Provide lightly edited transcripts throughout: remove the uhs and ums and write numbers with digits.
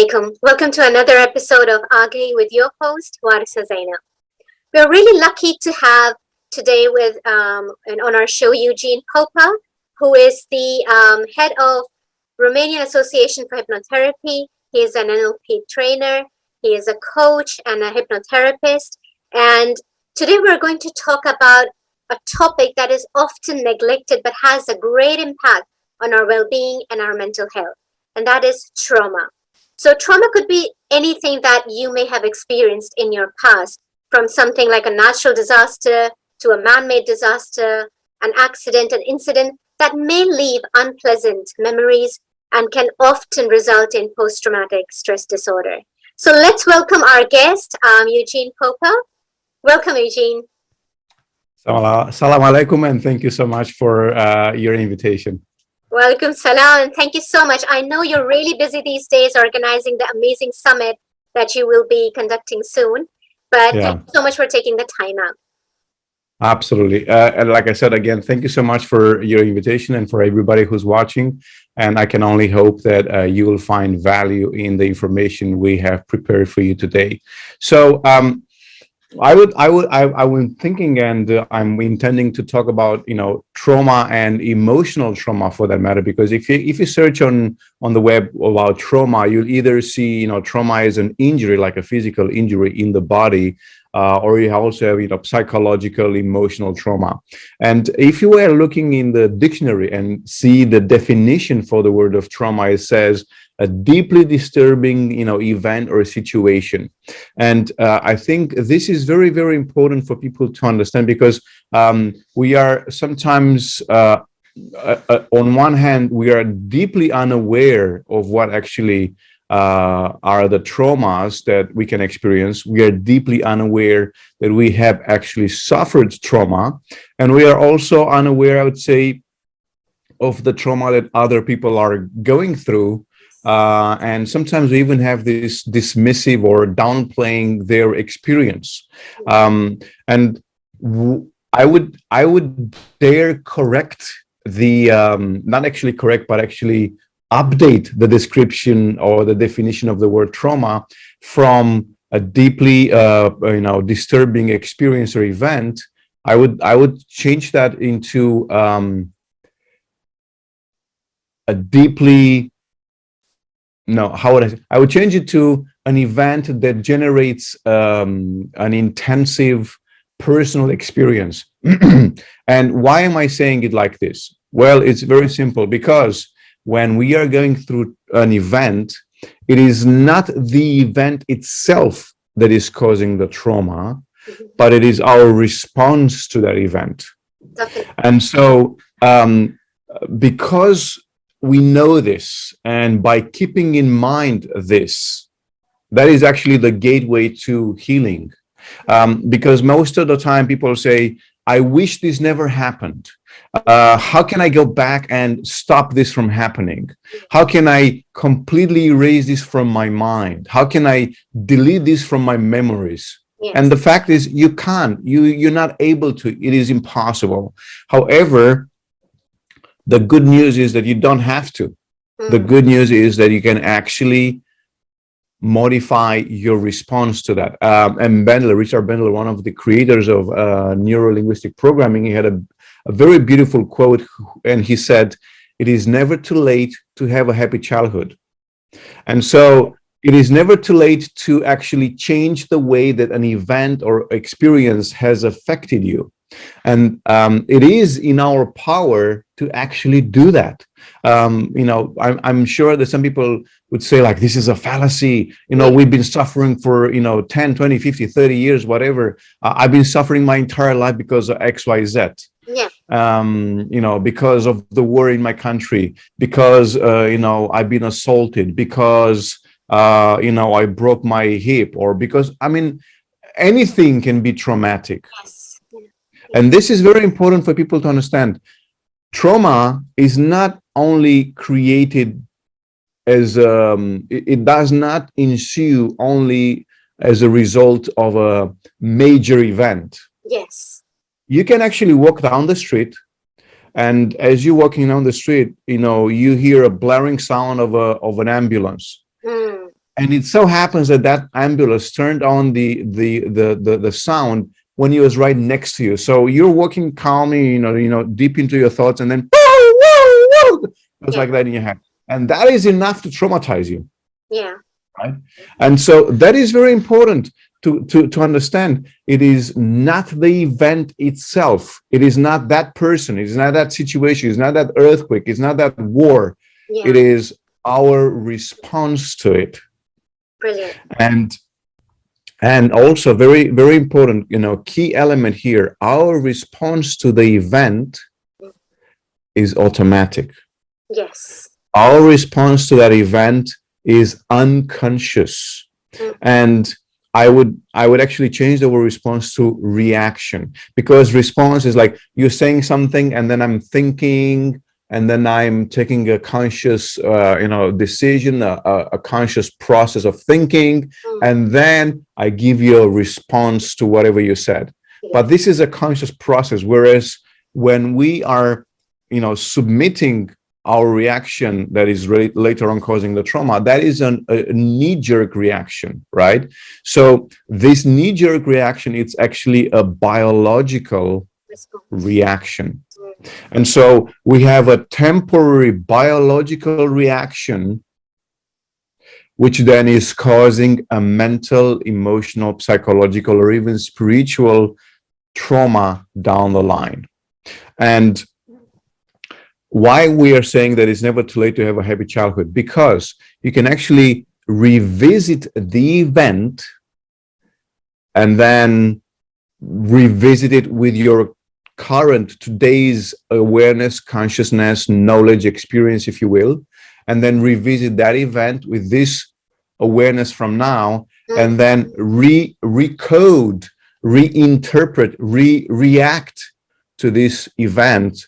alaikum. Welcome to another episode of Aage with your host, Warisa Zainab. We're really lucky to have today on our show Eugen Popa, who is the head of Romanian Association for Hypnotherapy. He is an NLP trainer. He is a coach and a hypnotherapist. And today we're going to talk about a topic that is often neglected but has a great impact on our well-being and our mental health, and that is trauma. So trauma could be anything that you may have experienced in your past, from something like a natural disaster to a man-made disaster, an accident, an incident that may leave unpleasant memories and can often result in post-traumatic stress disorder. So let's welcome our guest, Eugen Popa. Welcome, Eugen. Salam alaikum, and thank you so much for your invitation. Welcome, salam, and thank you so much. I know you're really busy these days organizing the amazing summit that you will be conducting soon, but thank you so much for taking the time out. Absolutely. And like I said, again, thank you so much for your invitation and for everybody who's watching. And I can only hope that you will find value in the information we have prepared for you today. So I was thinking, and I'm intending to talk about, trauma and emotional trauma for that matter, because if you search on the web about trauma, you'll either see, trauma as an injury, like a physical injury in the body, or you also have, psychological, emotional trauma. And if you were looking in the dictionary and see the definition for the word of trauma, it says a deeply disturbing, event or a situation. And I think this is very, very important for people to understand, because we are sometimes, on one hand, we are deeply unaware of what actually are the traumas that we can experience. We are deeply unaware that we have actually suffered trauma. And we are also unaware, I would say, of the trauma that other people are going through. And sometimes we even have this dismissive or downplaying their experience. And I would dare correct the, not actually correct, but actually update the description or the definition of the word trauma from a deeply, disturbing experience or event. I would change that into a deeply, I would change it to an event that generates an intensive personal experience. And why am I saying it like this? Well, it's very simple, because when we are going through an event, it is not the event itself that is causing the trauma, but it is our response to that event. Definitely. And so, because we know this, and by keeping in mind this, that is actually the gateway to healing. Because most of the time people say, I wish this never happened. How can I go back and stop this from happening? How can I completely erase this from my mind? How can I delete this from my memories? Yes. And the fact is, you can't. You're not able to. It is impossible. However, the good news is that you don't have to. The good news is that you can actually modify your response to that. And Richard Bandler, one of the creators of neuro-linguistic programming, he had a very beautiful quote, and he said, "It is never too late to have a happy childhood." And so it is never too late to actually change the way that an event or experience has affected you. And it is in our power to actually do that. I'm sure that some people would say, like, this is a fallacy. We've been suffering for, 10, 20, 50, 30 years, whatever. I've been suffering my entire life because of X, Y, Z. Yeah. Because of the war in my country, because, I've been assaulted, because, I broke my hip, or because, anything can be traumatic. Yes. And this is very important for people to understand. Trauma is not only created as, it does not ensue only as a result of a major event. Yes. You can actually walk down the street, and as you're walking down the street, you hear a blaring sound of an ambulance. And it so happens that that ambulance turned on the sound when he was right next to you. So you're walking calmly, deep into your thoughts, and then it was like that in your head. And that is enough to traumatize you. Yeah. Right. And so that is very important to understand. It is not the event itself. It is not that person. It is not that situation. It's not that earthquake. It's not that war. Yeah. It is our response to it. Brilliant. And also very, very important, key element here, our response to the event is automatic. Yes. Our response to that event is unconscious. And I would actually change the word response to reaction, because response is like you're saying something and then I'm thinking, and then I'm taking a conscious, decision, a conscious process of thinking, and then I give you a response to whatever you said. But this is a conscious process. Whereas when we are, submitting our reaction that is later on causing the trauma, that is a knee-jerk reaction, right? So this knee-jerk reaction, it's actually a biological reaction. And so we have a temporary biological reaction, which then is causing a mental, emotional, psychological, or even spiritual trauma down the line. And why we are saying that it's never too late to have a happy childhood, because you can actually revisit the event and then revisit it with your current today's awareness, consciousness, knowledge, experience, if you will, and then revisit that event with this awareness from now, and then recode, reinterpret, react to this event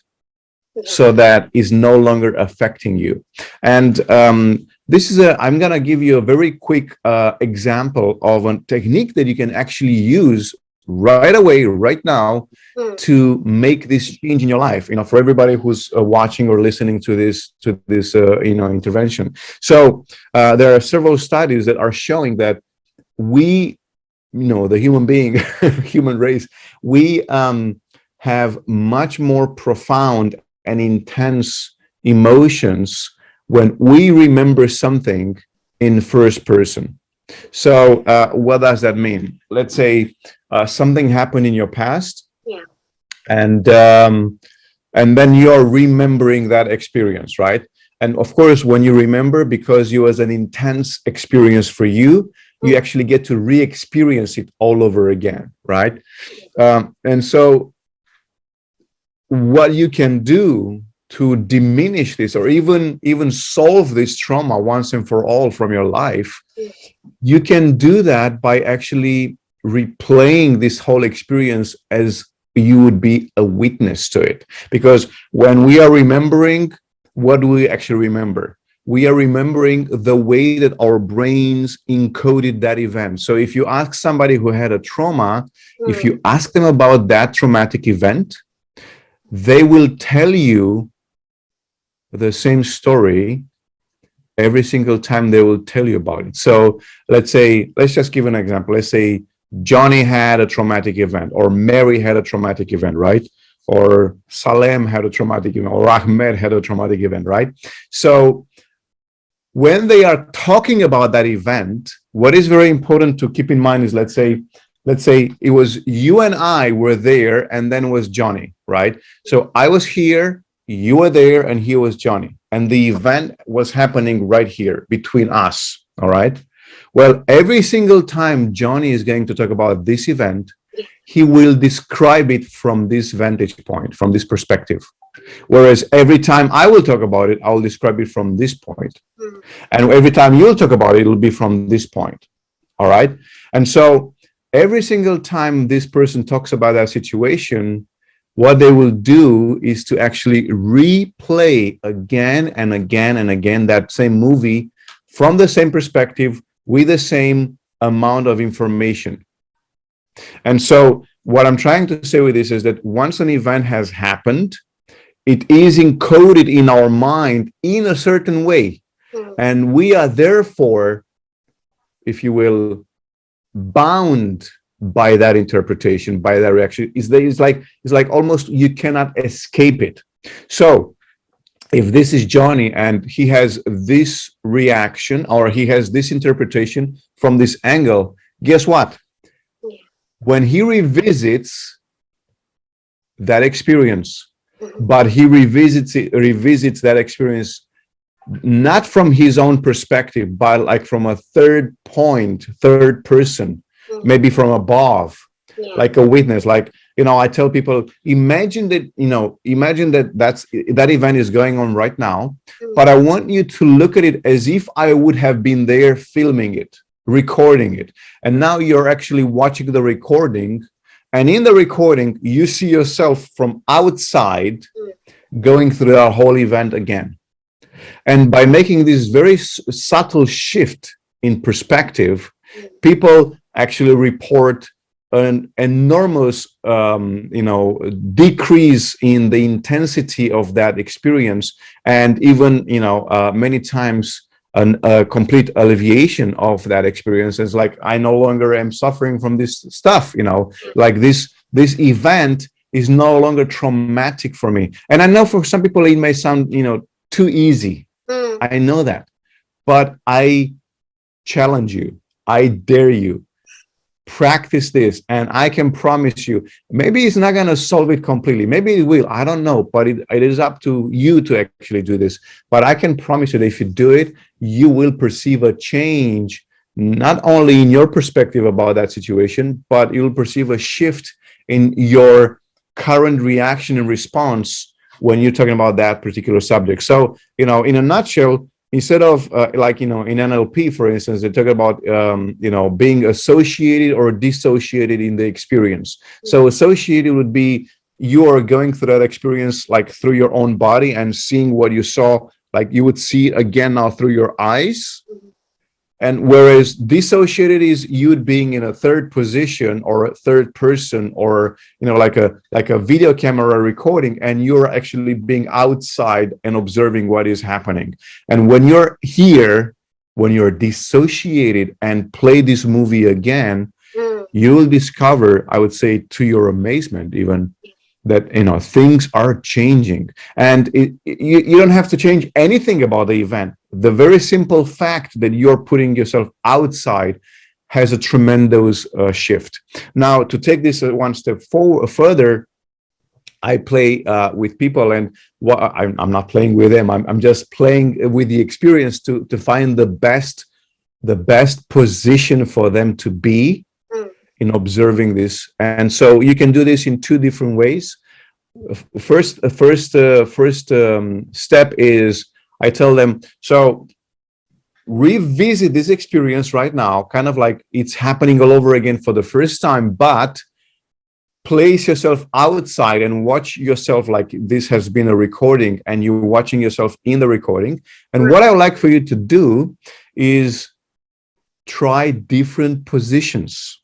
so that is no longer affecting you. And I'm going to give you a very quick example of a technique that you can actually use right away, right now, to make this change in your life, for everybody who's watching or listening to this intervention. So there are several studies that are showing that we, the human being, human race, we have much more profound and intense emotions when we remember something in first person. So what does that mean? Let's say something happened in your past, and then you're remembering that experience, right? And of course, when you remember, because it was an intense experience for you, you actually get to re-experience it all over again, right? And so what you can do to diminish this, or even solve this trauma once and for all from your life, you can do that by actually replaying this whole experience as you would be a witness to it. Because when we are remembering, what do we actually remember? We are remembering the way that our brains encoded that event. So if you ask somebody who had a trauma, if you ask them about that traumatic event, they will tell you the same story every single time they will tell you about it. So let's just give an example. Let's say Johnny had a traumatic event, or Mary had a traumatic event, right? Or Salem had a traumatic event, or Ahmed had a traumatic event, right? So when they are talking about that event, what is very important to keep in mind is, let's say it was you and I were there, and then was Johnny, right? So I was here, you were there, and here was Johnny. And the event was happening right here between us, all right? Well, every single time Johnny is going to talk about this event, he will describe it from this vantage point, from this perspective. Whereas every time I will talk about it, I will describe it from this point. And every time you'll talk about it, it'll be from this point, all right? And so every single time this person talks about that situation, what they will do is to actually replay again and again and again that same movie from the same perspective with the same amount of information. And so what I'm trying to say with this is that once an event has happened, it is encoded in our mind in a certain way. And we are therefore if you will, bound by that interpretation, by that reaction. It's like almost you cannot escape it. So if this is Johnny and he has this reaction or he has this interpretation from this angle, guess what? Yeah. When he revisits that experience, but he revisits that experience not from his own perspective, but like from a third person, maybe from above, like a witness. Like, I tell people, imagine that that event is going on right now, but I want you to look at it as if I would have been there filming it, recording it. And now you're actually watching the recording. And in the recording, you see yourself from outside going through that whole event again. And by making this very subtle shift in perspective, people actually report an enormous, decrease in the intensity of that experience, and even, many times a complete alleviation of that experience. It's like, I no longer am suffering from this stuff, like this event is no longer traumatic for me. And I know for some people it may sound, too easy. I know that, but I challenge you, I dare you, practice this, and I can promise you, maybe it's not going to solve it completely, maybe it will, I don't know, but it is up to you to actually do this. But I can promise you that if you do it, you will perceive a change, not only in your perspective about that situation, but you'll perceive a shift in your current reaction and response when you're talking about that particular subject. So, in a nutshell, instead of in NLP, for instance, they talk about, being associated or dissociated in the experience. So associated would be you are going through that experience like through your own body and seeing what you saw, like you would see it again now through your eyes. And whereas dissociated is you being in a third position or a third person, or like a video camera recording, and you're actually being outside and observing what is happening. And when you're here, when you're dissociated and play this movie again, you will discover, I would say to your amazement even, that things are changing. And you don't have to change anything about the event. The very simple fact that you're putting yourself outside has a tremendous shift. Now, to take this one step further, I play with people, and I'm not playing with them. I'm just playing with the experience to find the best position for them to be in observing this. And so you can do this in two different ways. First step is I tell them, so revisit this experience right now, kind of like it's happening all over again for the first time, but place yourself outside and watch yourself like this has been a recording and you're watching yourself in the recording. And what I would like for you to do is try different positions.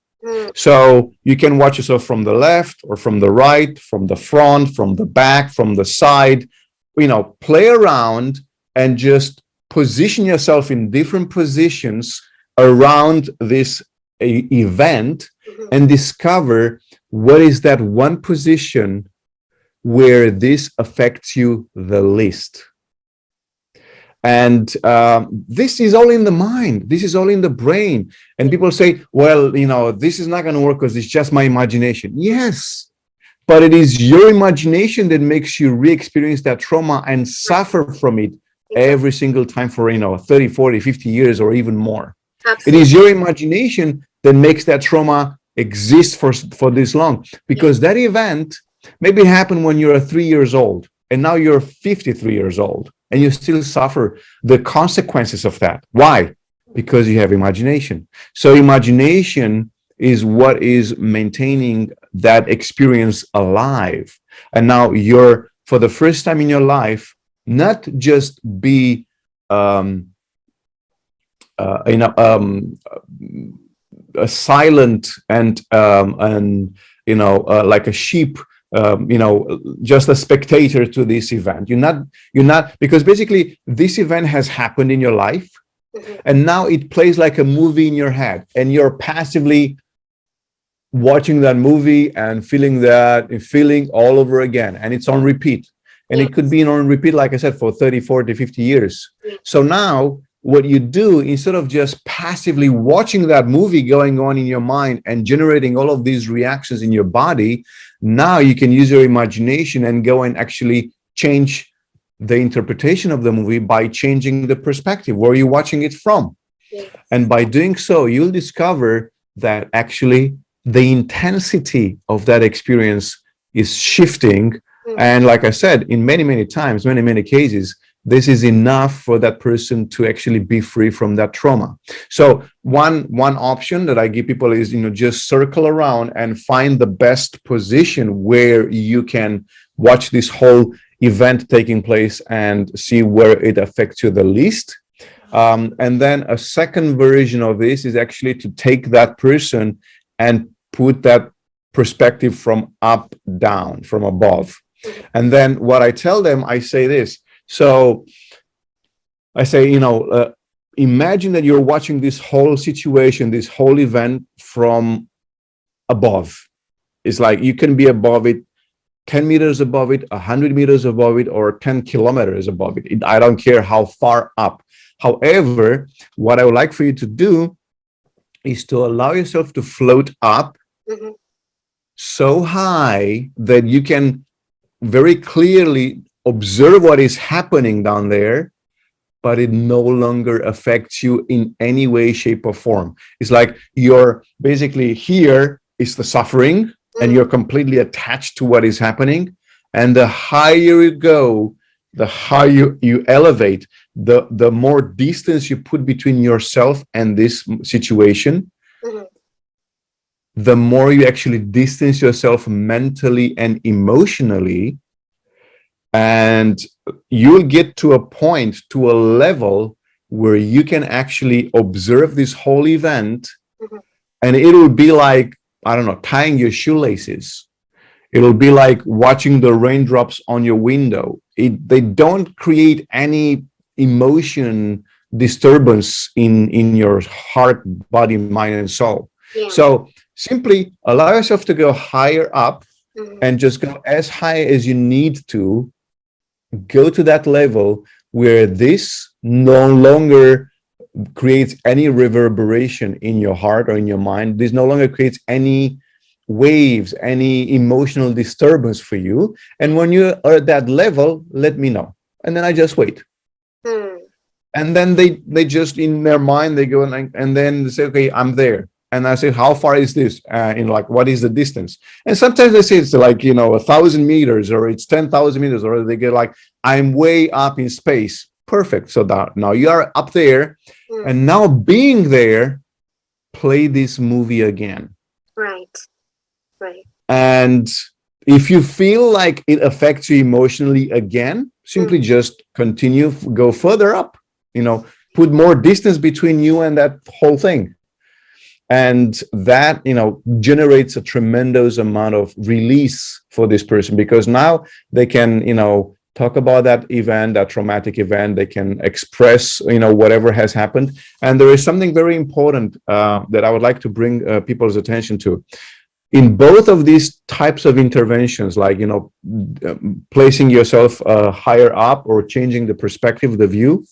So you can watch yourself from the left or from the right, from the front, from the back, from the side, play around and just position yourself in different positions around this event and discover what is that one position where this affects you the least. And this is all in the mind. This is all in the brain. And people say, well, this is not going to work because it's just my imagination. Yes, but it is your imagination that makes you re-experience that trauma and suffer from it every single time for, 30, 40, 50 years or even more. Absolutely. It is your imagination that makes that trauma exist for this long, because that event maybe happened when you're 3 years old and now you're 53 years old. And you still suffer the consequences of that. Why? Because you have imagination. So imagination is what is maintaining that experience alive. And now you're, for the first time in your life, not just be a silent and like a sheep, just a spectator to this event. You're not, because basically this event has happened in your life And now it plays like a movie in your head, and you're passively watching that movie and feeling all over again, and it's on repeat. And it could be on repeat, like I said, for 30, 40, 50 years. So now what you do, instead of just passively watching that movie going on in your mind and generating all of these reactions in your body, now you can use your imagination and go and actually change the interpretation of the movie by changing the perspective where you're watching it from. And by doing so, you'll discover that actually the intensity of that experience is shifting. And like I said, in many times, many cases, this is enough for that person to actually be free from that trauma. So one option that I give people is, just circle around and find the best position where you can watch this whole event taking place and see where it affects you the least. And then a second version of this is actually to take that person and put that perspective from up down, from above. And then what I tell them, I say this. So I say, imagine that you're watching this whole situation, this whole event from above. It's like you can be above it, 10 meters above it, 100 meters above it, or 10 kilometers above it. I don't care how far up. However, what I would like for you to do is to allow yourself to float up so high that you can very clearly observe what is happening down there, but it no longer affects you in any way, shape, or form. It's like you're basically here is the suffering, and you're completely attached to what is happening. And the higher you go, the higher you elevate, the more distance you put between yourself and this situation, the more you actually distance yourself mentally and emotionally. And you'll get to a point, to a level where you can actually observe this whole event, and it will be like, I don't know, tying your shoelaces. It'll be like watching the raindrops on your window. They don't create any emotion disturbance in your heart, body, mind, and soul. So simply allow yourself to go higher up and just go as high as you need to. Go to that level where this no longer creates any reverberation in your heart or in your mind. This no longer creates any waves, any emotional disturbance for you. And when you are at that level, let me know. And then I just wait. And then they just, in their mind, they go and then they say, okay, I'm there. And I say, how far is this? What is the distance? And sometimes they say it's like, 1,000 meters, or it's 10,000 meters, or they get like, I'm way up in space. Perfect. So now you are up there, and now being there, play this movie again. Right. And if you feel like it affects you emotionally again, simply just continue, go further up, put more distance between you and that whole thing. And that, generates a tremendous amount of release for this person, because now they can, talk about that event, that traumatic event. They can express, whatever has happened. And there is something very important that I would like to bring people's attention to. In both of these types of interventions, like, placing yourself higher up or changing the perspective, the view,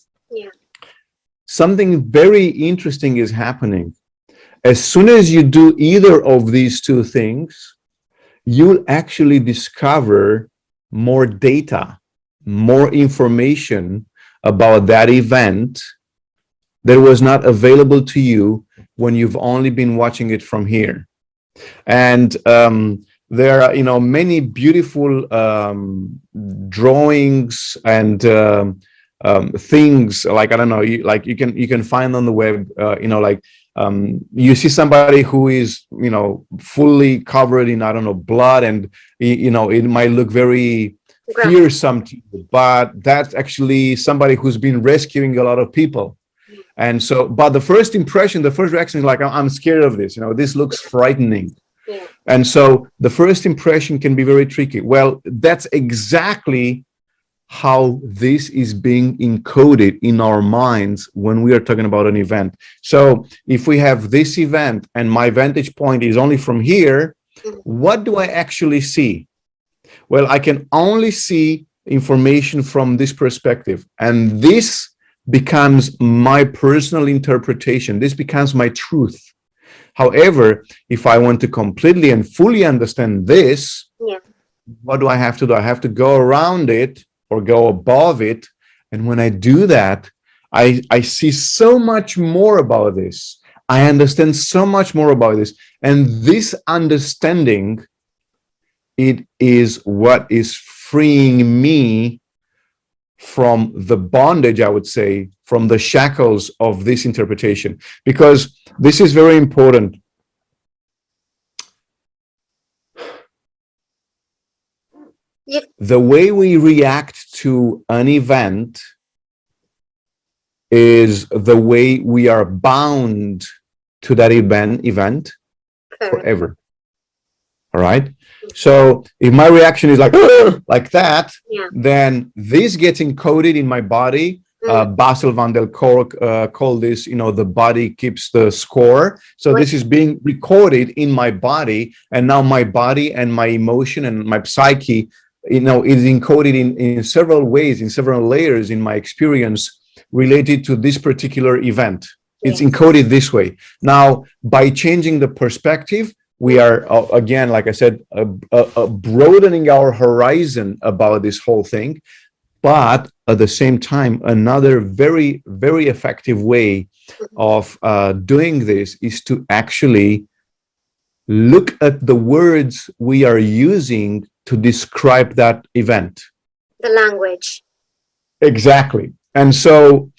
something very interesting is happening. As soon as you do either of these two things, you'll actually discover more data, more information about that event that was not available to you when you've only been watching it from here. And there are, many beautiful drawings and things, like, I don't know, you can find on the web, you see somebody who is, fully covered in, I don't know, blood, and, it might look very fearsome to you, but that's actually somebody who's been rescuing a lot of people. And so, but the first impression, the first reaction is like, I'm scared of this, this looks frightening. And so the first impression can be very tricky. Well, that's exactly how this is being encoded in our minds when we are talking about an event. So if we have this event and my vantage point is only from here, what do I actually see? Well, I can only see information from this perspective, and this becomes my personal interpretation. This becomes my truth. However, if I want to completely and fully understand this, what do I have to do? I have to go around it or go above it. And when I do that, I see so much more about this. I understand so much more about this. And this understanding, it is what is freeing me from the bondage, I would say, from the shackles of this interpretation. Because this is very important. The way we react to an event is the way we are bound to that event forever. All right. So if my reaction is like that, then this gets encoded in my body. Basil van der Kolk called this, the body keeps the score. So this is being recorded in my body, and now my body and my emotion and my psyche, is encoded in several ways, in several layers in my experience related to this particular event. It's encoded this way. Now, by changing the perspective, we are, again, like I said, broadening our horizon about this whole thing. But at the same time, another very, very effective way of doing this is to actually look at the words we are using to describe that event. The language. Exactly. And so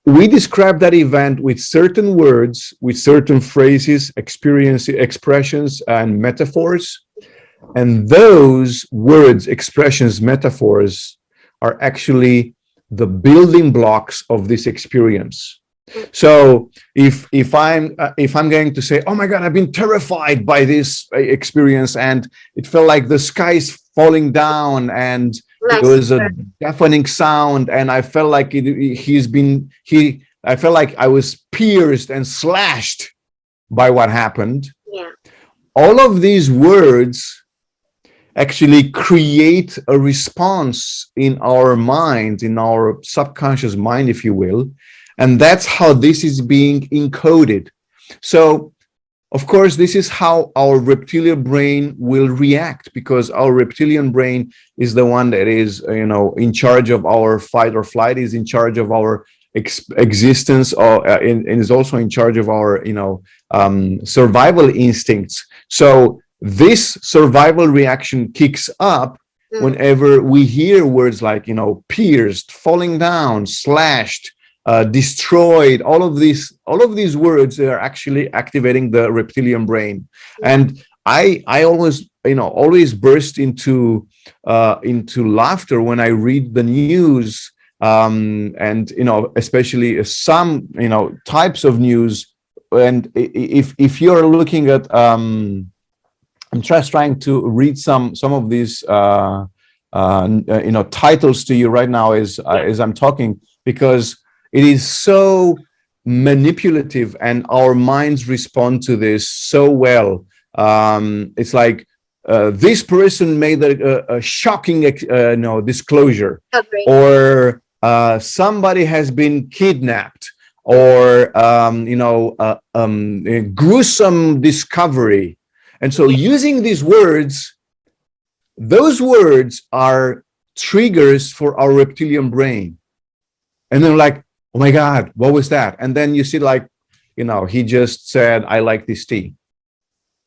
we describe that event with certain words, with certain phrases, expressions, and metaphors. And those words, expressions, metaphors are actually the building blocks of this experience. So if I'm going to say, oh my God, I've been terrified by this experience, and it felt like the sky is falling down, and there was a deafening sound, and I felt like I felt like I was pierced and slashed by what happened. Yeah. All of these words actually create a response in our mind, in our subconscious mind, if you will. And that's how this is being encoded. So, of course, this is how our reptilian brain will react, because our reptilian brain is the one that is, in charge of our fight or flight, is in charge of our existence, and is also in charge of our, survival instincts. So this survival reaction kicks up whenever we hear words like, pierced, falling down, slashed, destroyed. All of these words are actually activating the reptilian brain. And I always burst into laughter when I read the news, and especially some types of news. And if you're looking at I'm just trying to read some of these titles to you right now as I'm talking, because it is so manipulative and our minds respond to this so well. It's like this person made a shocking disclosure, or somebody has been kidnapped, or a gruesome discovery. And so using these words, those words are triggers for our reptilian brain. And then like, oh my God, what was that? And then you see like, he just said, I like this tea.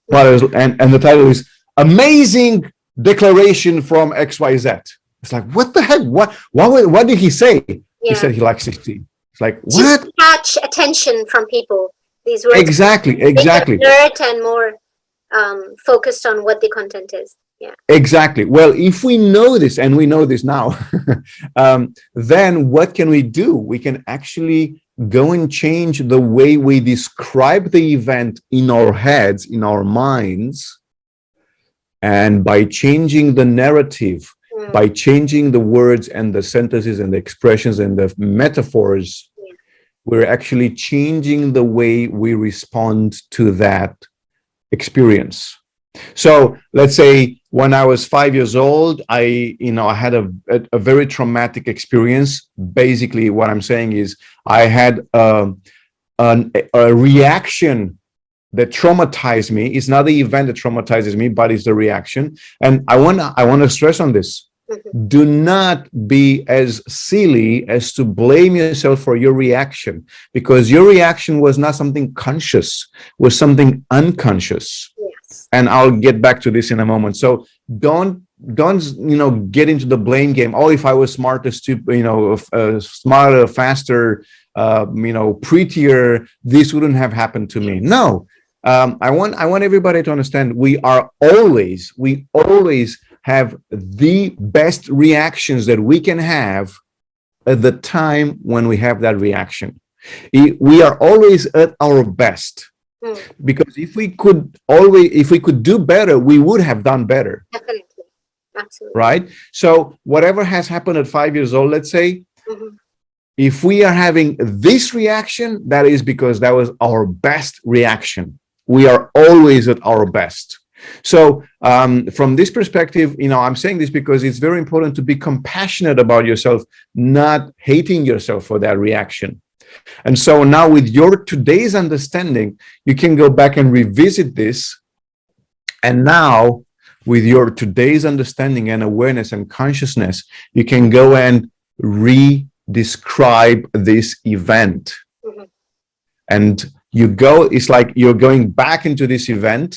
But and the title is Amazing Declaration from XYZ. It's like, what the heck? What did he say? Yeah. He said he likes this tea. It's like, what? Just catch attention from people. These words. Exactly. Alert and more focused on what the content is. Yeah. Exactly. Well, if we know this, and we know this now, then what can we do? We can actually go and change the way we describe the event in our heads, in our minds. And by changing the narrative By changing the words and the sentences and the expressions and the metaphors, we're actually changing the way we respond to that experience. So let's say when I was 5 years old, I had a very traumatic experience. Basically, what I'm saying is I had a reaction that traumatized me. It's not the event that traumatizes me, but it's the reaction. And I want to stress on this. Do not be as silly as to blame yourself for your reaction, because your reaction was not something conscious, was something unconscious. Yes. And I'll get back to this in a moment. So don't get into the blame game. Oh, if I was smarter, smarter, faster, prettier, this wouldn't have happened to me. No. I want everybody to understand we always have the best reactions that we can have at the time when we have that reaction. We are always at our best, because if we could do better, we would have done better. Definitely. Absolutely. Right? So whatever has happened at 5 years old, let's say, if we are having this reaction, that is because that was our best reaction. We are always at our best. So from this perspective, I'm saying this because it's very important to be compassionate about yourself, not hating yourself for that reaction. And so now with your today's understanding, you can go back and revisit this. And now with your today's understanding and awareness and consciousness, you can go and re-describe this event. And it's like you're going back into this event,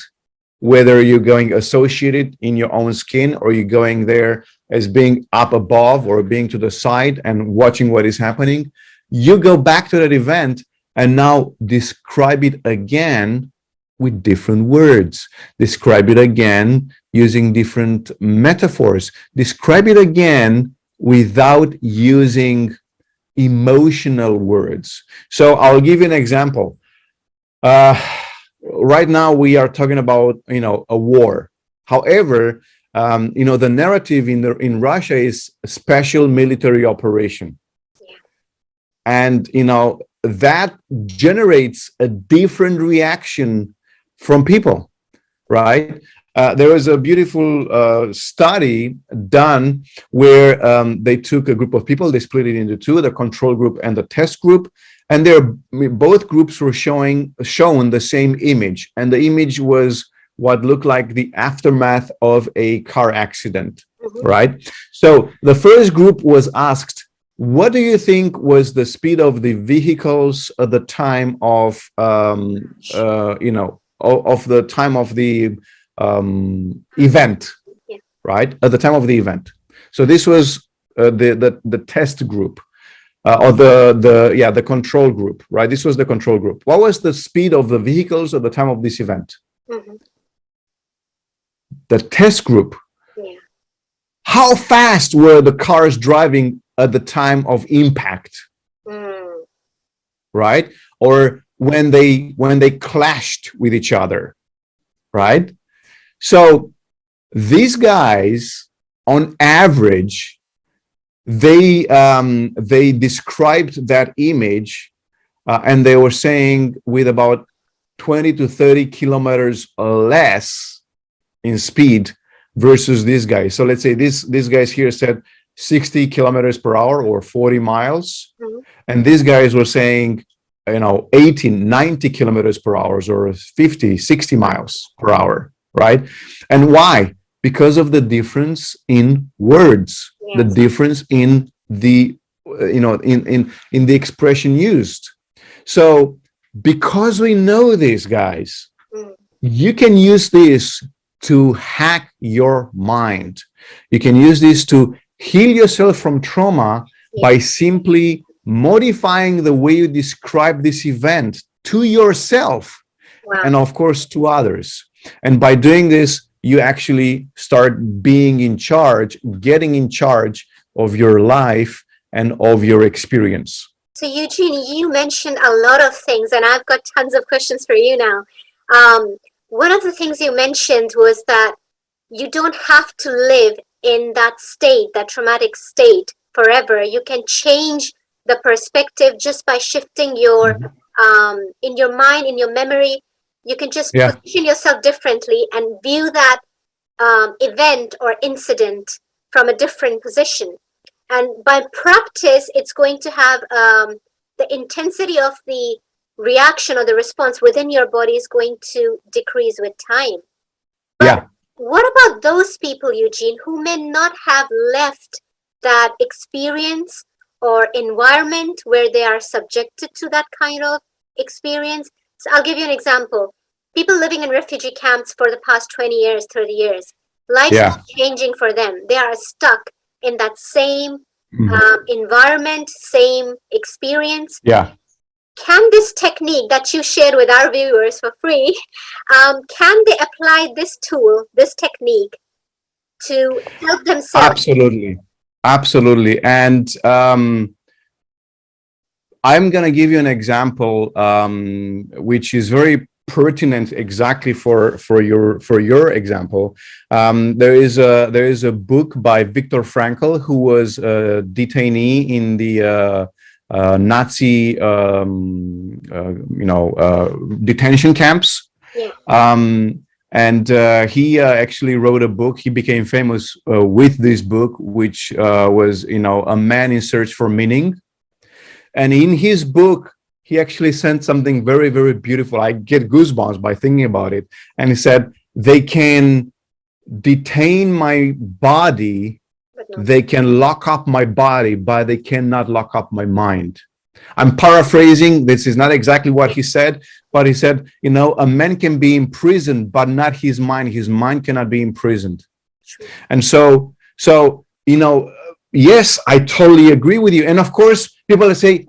whether you're going associated in your own skin or you're going there as being up above or being to the side and watching what is happening. You go back to that event and now describe it again with different words. Describe it again using different metaphors. Describe it again without using emotional words. So I'll give you an example. Right now we are talking about a war. However, the narrative in Russia is a special military operation, and that generates a different reaction from people, right? There was a beautiful study done where they took a group of people, they split it into two, the control group and the test group. And both groups were shown the same image. And the image was what looked like the aftermath of a car accident, right? So the first group was asked, what do you think was the speed of the vehicles at the time of, of the time of the event, right? At the time of the event. So this was the test group. Or the control group, right? This was the control group. What was the speed of the vehicles at the time of this event? The test group. How fast were the cars driving at the time of impact? Right? Or when they clashed with each other, right? So these guys, on average, they described that image and they were saying with about 20 to 30 kilometers less in speed versus these guys. So let's say these guys here said 60 kilometers per hour or 40 miles. And these guys were saying 18, 90 kilometers per hour or 50, 60 miles per hour, right? And why? Because of the difference in words, the difference in the, in the expression used. So because we know this, guys, you can use this to hack your mind. You can use this to heal yourself from trauma by simply modifying the way you describe this event to yourself and of course to others. And by doing this, you actually start being in charge, getting in charge of your life and of your experience. So Eugene, you mentioned a lot of things and I've got tons of questions for you now. One of the things you mentioned was that you don't have to live in that state, that traumatic state forever. You can change the perspective just by shifting your in your mind, in your memory. You can just Yeah. position yourself differently and view that event or incident from a different position. And by practice, it's going to have the intensity of the reaction or the response within your body is going to decrease with time. But Yeah. what about those people, Eugene, who may not have left that experience or environment where they are subjected to that kind of experience? So I'll give you an example. People living in refugee camps for the past 20 years, 30 years, life Yeah. is changing for them. They are stuck in that same Mhm. environment, same experience. Yeah. Can this technique that you shared with our viewers for free, can they apply this tool, this technique, to help themselves? Absolutely. Absolutely. And I'm going to give you an example, which is very pertinent exactly for your example. There is a book by Viktor Frankl, who was a detainee in the Nazi detention camps. Yeah. And he actually wrote a book. He became famous with this book, which was, A Man in Search for Meaning. And in his book, he actually said something very, very beautiful. I get goosebumps by thinking about it. And he said, they can detain my body, they can lock up my body, but they cannot lock up my mind. I'm paraphrasing. This is not exactly what he said, but he said, a man can be imprisoned, but not his mind. His mind cannot be imprisoned. And so, yes, I totally agree with you. And of course, people say,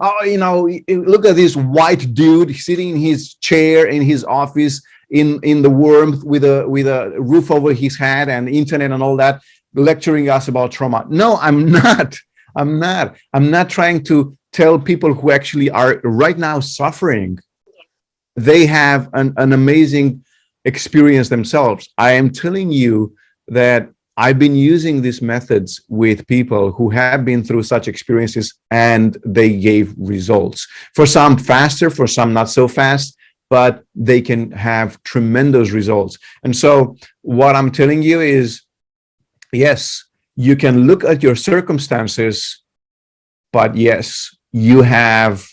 look at this white dude sitting in his chair in his office in the warmth with a roof over his head and internet and all that, lecturing us about trauma. No, I'm not. I'm not trying to tell people who actually are right now suffering. They have an amazing experience themselves. I am telling you that I've been using these methods with people who have been through such experiences, and they gave results. For some faster, for some not so fast, but they can have tremendous results. And so what I'm telling you is, yes, you can look at your circumstances, but yes, you have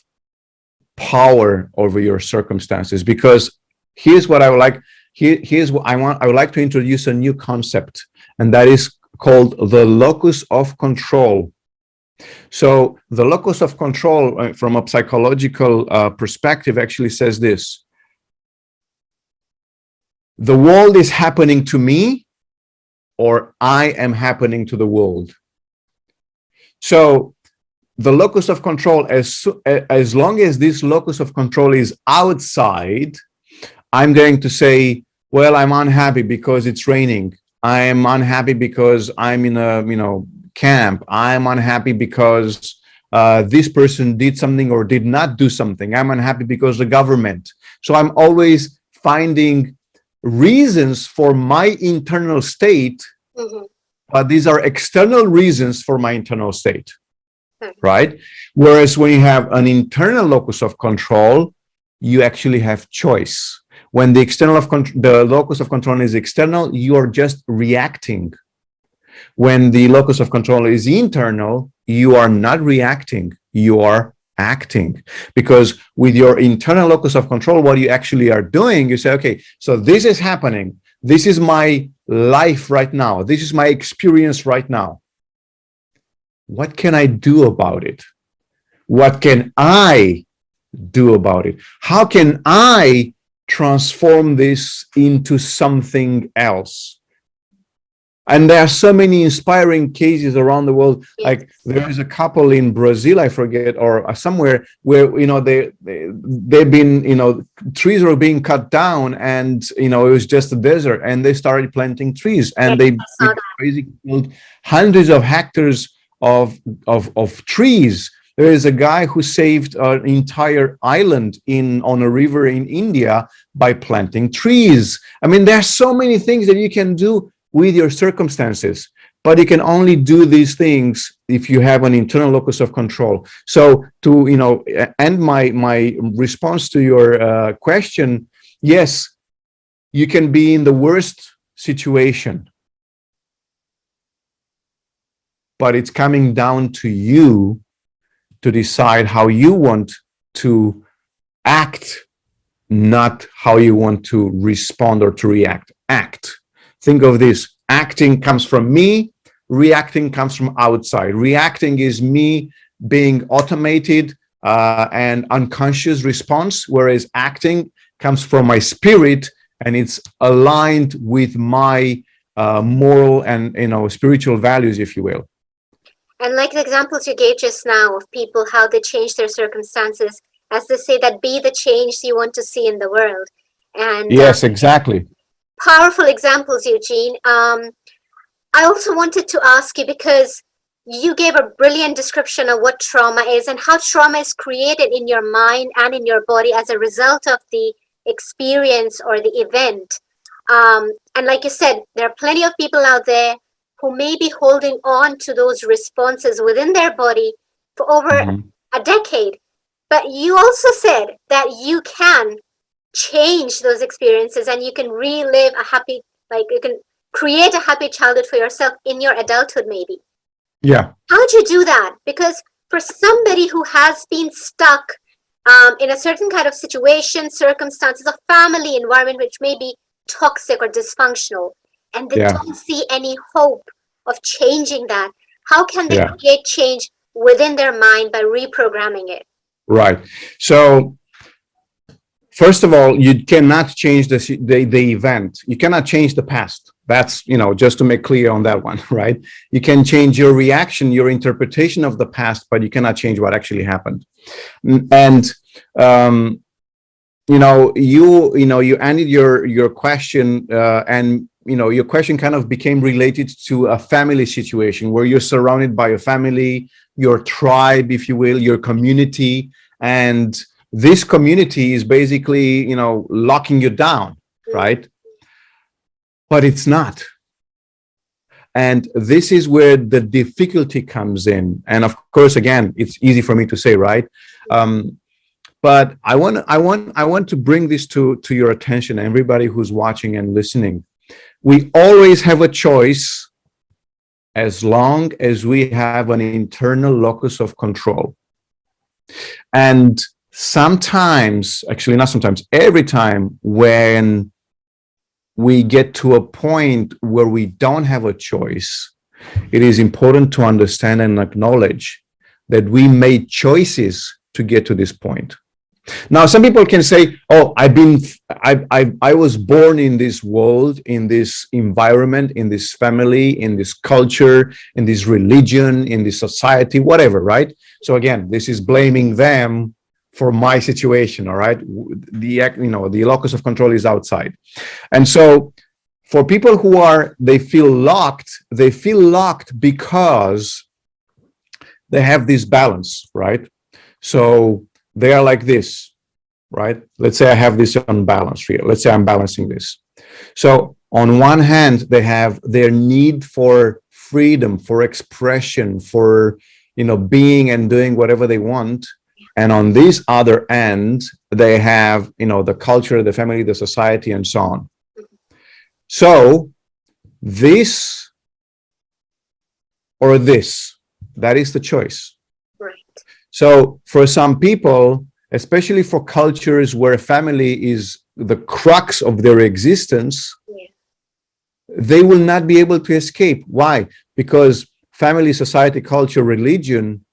power over your circumstances. Because here's what I would like. Here's what I would like to introduce a new concept, and that is called the locus of control. So the locus of control, from a psychological perspective, actually says this: the world is happening to me, or I am happening to the world. So the locus of control, as long as this locus of control is outside, I'm going to say, well, I'm unhappy because it's raining. I'm unhappy because I'm in a camp. I'm unhappy because this person did something or did not do something. I'm unhappy because the government. So I'm always finding reasons for my internal state, but these are external reasons for my internal state, right? Whereas when you have an internal locus of control, you actually have choice. When the locus of control is external, you are just reacting. When the locus of control is internal, you are not reacting, you are acting. Because with your internal locus of control, what you actually are doing, you say, okay, so this is happening. This is my life right now. This is my experience right now. What can I do about it? What can I do about it? How can I transform this into something else? And there are so many inspiring cases around the world. Like there is a couple in Brazil, I forget, or somewhere, where they've been, trees were being cut down, and it was just a desert, and they started planting trees, and they basically killed hundreds of hectares of trees. There is a guy who saved an entire island on a river in India by planting trees. I mean, there are so many things that you can do with your circumstances. but you can only do these things if you have an internal locus of control. So to, end my response to your question, yes, you can be in the worst situation, but it's coming down to you to decide how you want to act, not how you want to respond or to react. Act. Think of this. Acting comes from me. Reacting comes from outside. Reacting is me being automated and unconscious response, whereas acting comes from my spirit and it's aligned with my moral and spiritual values, if you will. And like the examples you gave just now of people, how they change their circumstances, as they say that be the change you want to see in the world. And yes, exactly. Powerful examples, Eugene. I also wanted to ask you, because you gave a brilliant description of what trauma is and how trauma is created in your mind and in your body as a result of the experience or the event. And like you said, there are plenty of people out there who may be holding on to those responses within their body for over a decade. But you also said that you can change those experiences and you can relive a happy, like you can create a happy childhood for yourself in your adulthood, maybe. Yeah. How'd you do that? Because for somebody who has been stuck in a certain kind of situation, circumstances, a family environment which may be toxic or dysfunctional, and they don't see any hope of changing that, how can they create change within their mind by reprogramming it? Right. So first of all, you cannot change the event. You cannot change the past. That's, just to make clear on that one, right? You can change your reaction, your interpretation of the past, but you cannot change what actually happened. And, you ended your question and, your question kind of became related to a family situation where you're surrounded by a family, your tribe, if you will, your community, and this community is basically, locking you down, right? But it's not. And this is where the difficulty comes in. And of course, again, it's easy for me to say, right? But I want to bring this to your attention, everybody who's watching and listening. We always have a choice as long as we have an internal locus of control. And sometimes, actually not sometimes, every time when we get to a point where we don't have a choice, it is important to understand and acknowledge that we made choices to get to this point. Now, some people can say, oh, I was born in this world, in this environment, in this family, in this culture, in this religion, in this society, whatever, right? So again, this is blaming them for my situation, all right? The locus of control is outside. And so for people they feel locked because they have this balance, right? So they are like this, right? Let's say I have this unbalance here. Let's say I'm balancing this. So on one hand, they have their need for freedom, for expression, for, being and doing whatever they want. And on this other end, they have, the culture, the family, the society, and so on. So this or this, that is the choice. Right. So for some people, especially for cultures where family is the crux of their existence, they will not be able to escape. Why? Because family, society, culture, religion,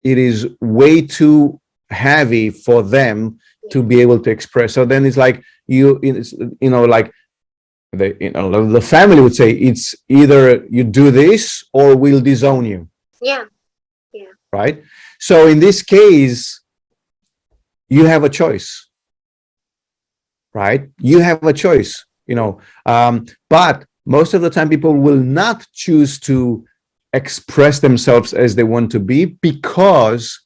it is way too heavy for them to be able to express. So then it's like like the family would say, it's either you do this or we'll disown you. Yeah. Right. So in this case, you have a choice, right? You have a choice, but most of the time people will not choose to express themselves as they want to be because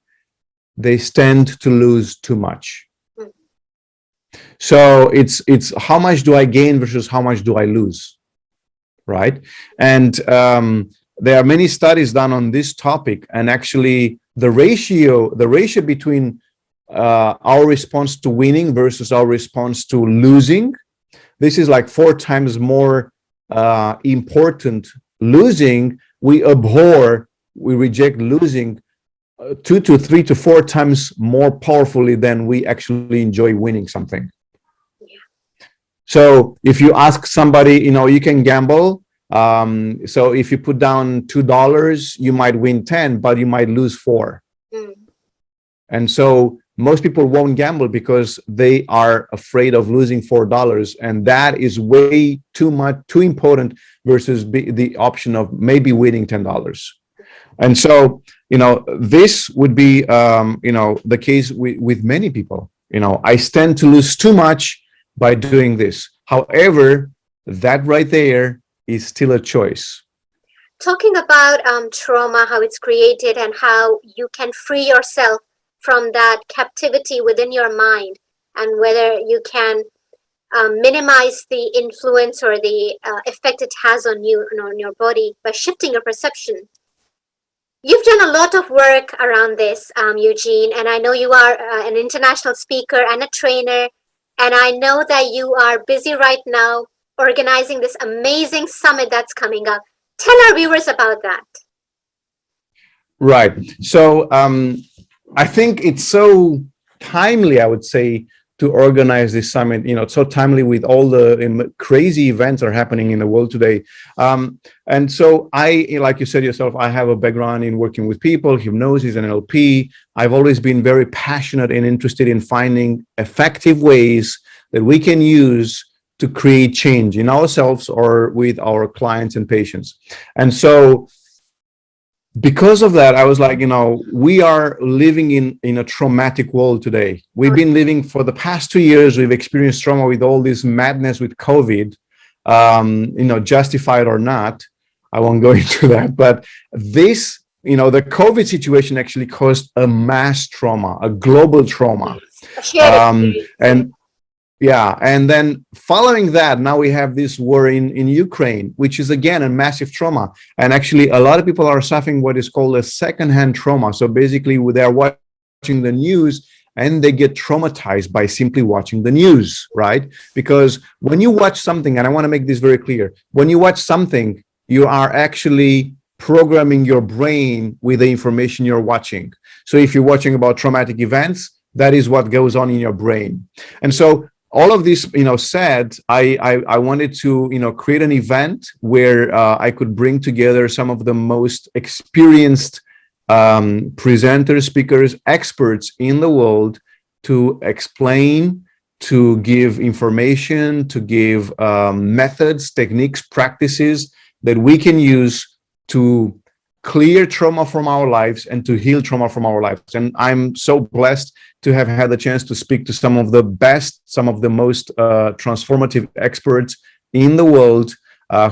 they stand to lose too much. So it's how much do I gain versus how much do I lose, right? And there are many studies done on this topic, and actually the ratio between our response to winning versus our response to losing, this is like 4 times more important. Losing, we abhor, we reject losing 2 to 3 to 4 times more powerfully than we actually enjoy winning something. So if you ask somebody, you can gamble. So if you put down $2, you might win 10, but you might lose 4. And so most people won't gamble because they are afraid of losing $4, and that is way too important versus the option of maybe winning $10. And so, this would be, the case with many people. I stand to lose too much by doing this. However, that right there is still a choice. Talking about trauma, how it's created and how you can free yourself from that captivity within your mind, and whether you can minimize the influence or the effect it has on you and on your body by shifting your perception. You've done a lot of work around this, Eugen, and I know you are an international speaker and a trainer, and I know that you are busy right now organizing this amazing summit that's coming up. Tell our viewers about that. Right. So I think it's so timely, I would say, to organize this summit. It's so timely with all the crazy events that are happening in the world today. And so like you said yourself, I have a background in working with people, hypnosis and NLP. I've always been very passionate and interested in finding effective ways that we can use to create change in ourselves or with our clients and patients. And so because of that, I was like, we are living in a traumatic world today. We've been living for the past 2 years. We've experienced trauma with all this madness with COVID, justified or not. I won't go into that. But this, the COVID situation actually caused a mass trauma, a global trauma. And then following that, now we have this war in Ukraine, which is again a massive trauma. And actually, a lot of people are suffering what is called a secondhand trauma. So basically, they're watching the news and they get traumatized by simply watching the news, right? Because when you watch something, and I want to make this very clear, when you watch something, you are actually programming your brain with the information you're watching. So if you're watching about traumatic events, that is what goes on in your brain. And so all of this, said, I wanted to, create an event where I could bring together some of the most experienced presenters, speakers, experts in the world to explain, to give information, to give methods, techniques, practices that we can use to clear trauma from our lives and to heal trauma from our lives. And I'm so blessed to have had the chance to speak to some of the best, some of the most transformative experts in the world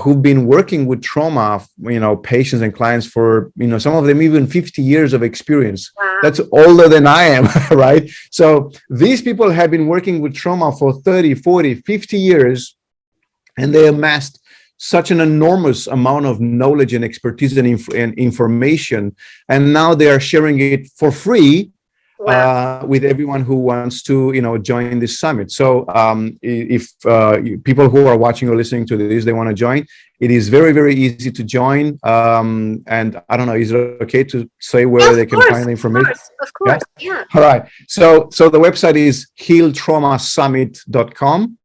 who've been working with trauma, patients and clients for, some of them even 50 years of experience. Wow. That's older than I am, right? So these people have been working with trauma for 30, 40, 50 years, and they amassed such an enormous amount of knowledge and expertise and information. And now they are sharing it for free. Wow. With everyone who wants to, join this summit. So if people who are watching or listening to this, they want to join, it is very, very easy to join. And I don't know, is it okay to say where they can find the information? Of course, yeah. All right. So the website is healtraumasummit.com.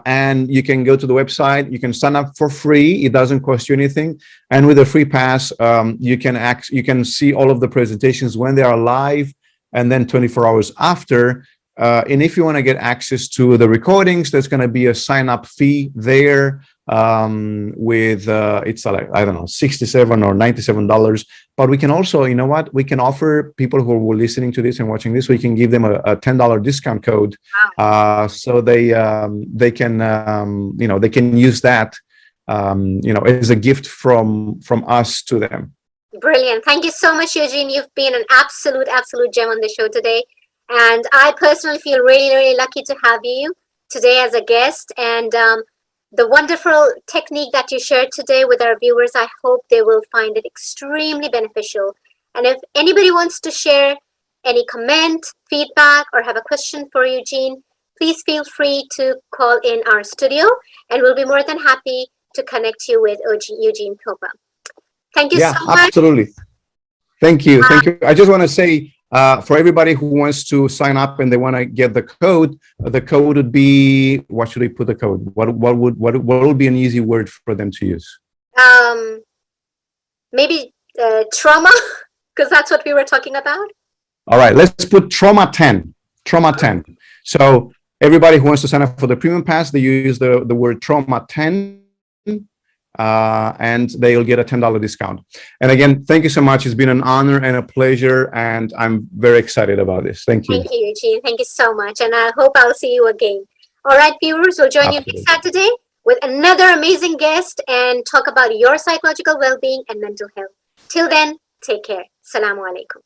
And you can go to the website, you can sign up for free. It doesn't cost you anything. And with a free pass, you can see all of the presentations when they are live and then 24 hours after. And if you want to get access to the recordings, there's going to be a sign up fee there with it's like, I don't know, $67 or $97. But we can also, we can offer people who are listening to this and watching this, we can give them a $10 discount code. Wow. So they can they can use that as a gift from us to them. Brilliant. Thank you so much, Eugen. You've been an absolute gem on the show today. And I personally feel really, really lucky to have you today as a guest. And the wonderful technique that you shared today with our viewers. I hope they will find it extremely beneficial. And if anybody wants to share any comment, feedback, or have a question for Eugene, please feel free to call in our studio, and we'll be more than happy to connect you with Eugen Popa. Thank you so much. Absolutely. Thank you. Thank you. I just want to say, for everybody who wants to sign up and they want to get the code would be, what should they put the code? What would be an easy word for them to use? Maybe trauma, because that's what we were talking about. All right, let's put trauma 10. Trauma 10. So everybody who wants to sign up for the premium pass, they use the word trauma 10. And they'll get a $10 discount. And again, thank you so much. It's been an honor and a pleasure, and I'm very excited about this. Thank you. Thank you, Eugene. Thank you so much. And I hope I'll see you again. All right, viewers, we'll join you next Saturday with another amazing guest and talk about your psychological well-being and mental health. Till then, take care. Assalamu alaikum.